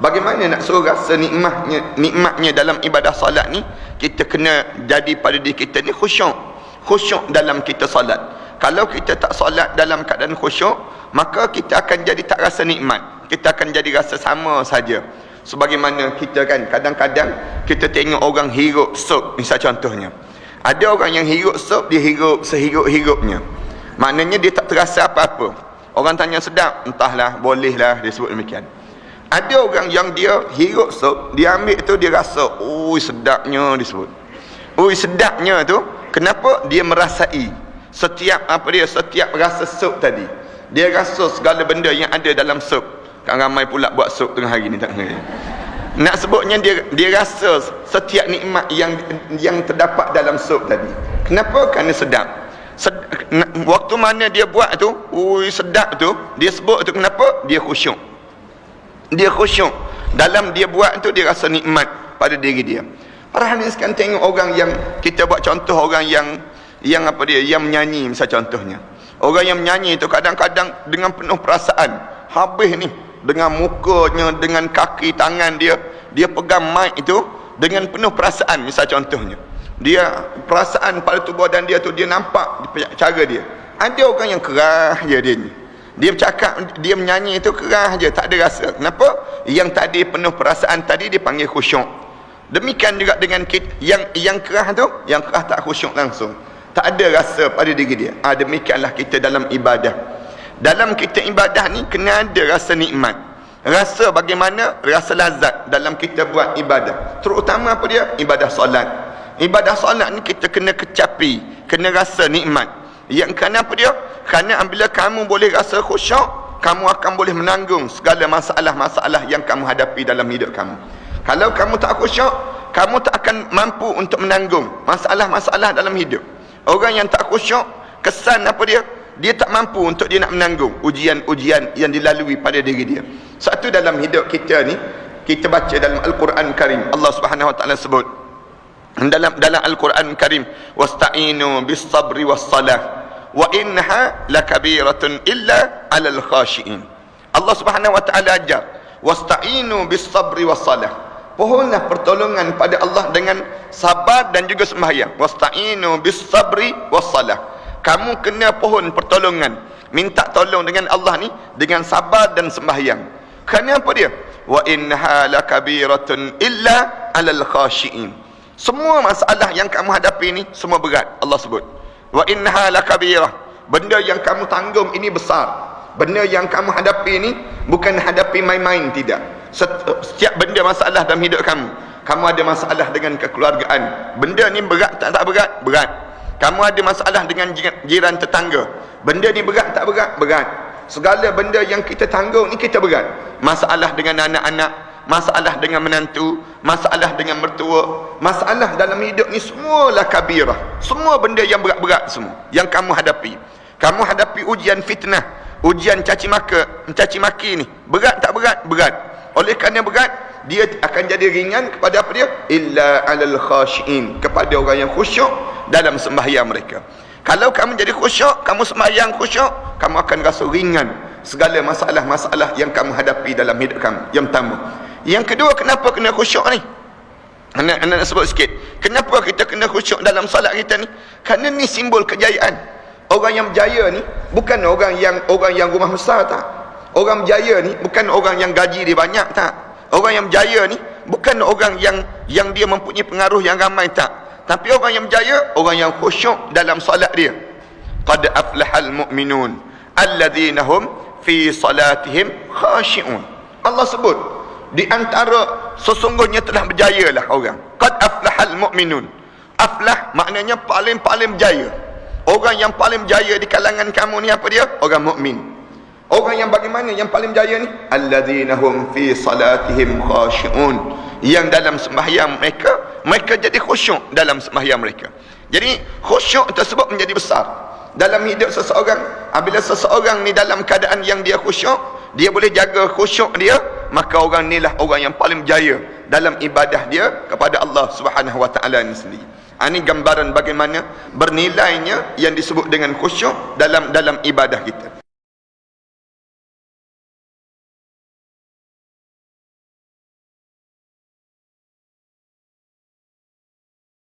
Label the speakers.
Speaker 1: Bagaimana nak suruh rasa nikmatnya dalam ibadah solat ni? Kita kena jadi pada diri kita ni khusyuk dalam kita solat. Kalau kita tak solat dalam keadaan khusyuk, maka kita akan jadi tak rasa nikmat, kita akan jadi rasa sama saja. Sebagaimana kita kan kadang-kadang kita tengok orang hirup sup, misal contohnya, ada orang yang hirup sup, dia hirup sehirup-hirupnya, maknanya dia tak terasa apa-apa. Orang tanya sedap, entahlah, bolehlah, dia sebut demikian. Ada orang yang dia hirup sup, dia ambil tu, dia rasa, ui sedapnya, dia sebut. Ui sedapnya tu, kenapa? Dia merasai setiap rasa sup tadi. Dia rasa segala benda yang ada dalam sup. Kan ramai pula buat sup tengah hari ni, tak kena. Nak sebutnya dia rasa setiap nikmat yang terdapat dalam sup tadi. Kenapa? Kerana sedap. Waktu mana dia buat tu, ui sedap tu, dia sebut tu, kenapa? Dia khusyuk. Dia khusyuk dalam dia buat tu, dia rasa nikmat pada diri dia. Para hadirin sekalian, tengok orang yang kita buat contoh, orang yang menyanyi, misal contohnya. Orang yang menyanyi tu kadang-kadang dengan penuh perasaan, habis ni dengan mukanya, dengan kaki tangan dia pegang mic itu dengan penuh perasaan. Misal contohnya, dia perasaan pada tubuh badan dia tu, dia nampak cara dia. Ada orang yang kerah je dia ni, dia bercakap, dia menyanyi itu kerah je, tak ada rasa. Kenapa? Yang tadi penuh perasaan tadi dipanggil khusyuk. Demikian juga dengan kita, yang kerah tu, yang kerah tak khusyuk langsung, tak ada rasa pada diri dia. Demikianlah kita dalam ibadah. Dalam kita ibadah ni kena ada rasa nikmat, rasa bagaimana, rasa lazat dalam kita buat ibadah. Terutama apa dia? Ibadah solat. Ibadah solat ni kita kena kecapi, kena rasa nikmat. Yang kerana apa dia? Kerana apabila kamu boleh rasa khusyuk, kamu akan boleh menanggung segala masalah-masalah yang kamu hadapi dalam hidup kamu. Kalau kamu tak khusyuk, kamu tak akan mampu untuk menanggung masalah-masalah dalam hidup. Orang yang tak khusyuk, kesan apa dia? Dia tak mampu untuk dia nak menanggung ujian-ujian yang dilalui pada diri dia. Satu dalam hidup kita ni, kita baca dalam Al-Quran Karim, Allah Subhanahu Wa Taala sebut dalam Al-Quran Karim, wasta'inu bis sabri was salah wa innaha lakabiratun illa 'alal khashiin. Allah Subhanahu Wa Taala ajar, wasta'inu bis sabri was salah, pohonlah pertolongan pada Allah dengan sabar dan juga sembahyang. Wasta'inu bis sabri was salah, kamu kena pohon pertolongan, minta tolong dengan Allah ni dengan sabar dan sembahyang. Kerana apa dia? Wa innaha lakabiratun illa 'alal khashiin. Semua masalah yang kamu hadapi ni semua berat. Allah sebut wa innaha lakabirah, benda yang kamu tanggung ini besar. Benda yang kamu hadapi ni bukan hadapi main-main, tidak. Setiap benda masalah dalam hidup kamu ada masalah dengan kekeluargaan, benda ni berat tak berat? Berat. Kamu ada masalah dengan jiran tetangga, benda ni berat tak berat? Berat. Segala benda yang kita tanggung ni kita berat. Masalah dengan anak-anak, masalah dengan menantu, masalah dengan mertua, masalah dalam hidup ni semualah kabirah. Semua benda yang berat-berat semua yang kamu hadapi. Kamu hadapi ujian fitnah, ujian caci maki ni, berat tak berat? Berat. Oleh kerana berat, dia akan jadi ringan kepada apa dia? Illa 'alal khashiin, kepada orang yang khusyuk dalam sembahyang mereka. Kalau kamu jadi khusyuk, kamu sembahyang khusyuk, kamu akan rasa ringan segala masalah-masalah yang kamu hadapi dalam hidup kamu. Yang pertama. Yang kedua, kenapa kena khusyuk ni? Anak nak sebut sikit. Kenapa kita kena khusyuk dalam solat kita ni? Kerana ni simbol kejayaan. Orang yang berjaya ni bukan orang yang rumah besar, tak. Orang berjaya ni bukan orang yang gaji dia banyak, tak. Orang yang berjaya ni bukan orang yang dia mempunyai pengaruh yang ramai, tak. Tapi orang yang berjaya, orang yang khusyuk dalam solat dia. Qad aflahal mu'minun alladzina hum fi salatihim khashi'un. Allah sebut di antara sesungguhnya telah berjayalah orang. Qad aflahal mu'minun. Aflah maknanya paling-paling berjaya. Orang yang paling berjaya di kalangan kamu ni apa dia? Orang mukmin. Orang yang bagaimana yang paling berjaya ni? Alladzina hum fi salatihim khashi'un. Yang dalam sembahyang mereka jadi khusyuk dalam sembahyang mereka. Jadi khusyuk tersebut menjadi besar dalam hidup seseorang. Apabila seseorang ni dalam keadaan yang dia khusyuk, dia boleh jaga khusyuk dia, maka orang ni lah orang yang paling berjaya dalam ibadah dia kepada Allah Subhanahu Wa Taala ni sendiri. Ini gambaran bagaimana bernilainya yang disebut dengan khusyuk dalam ibadah kita.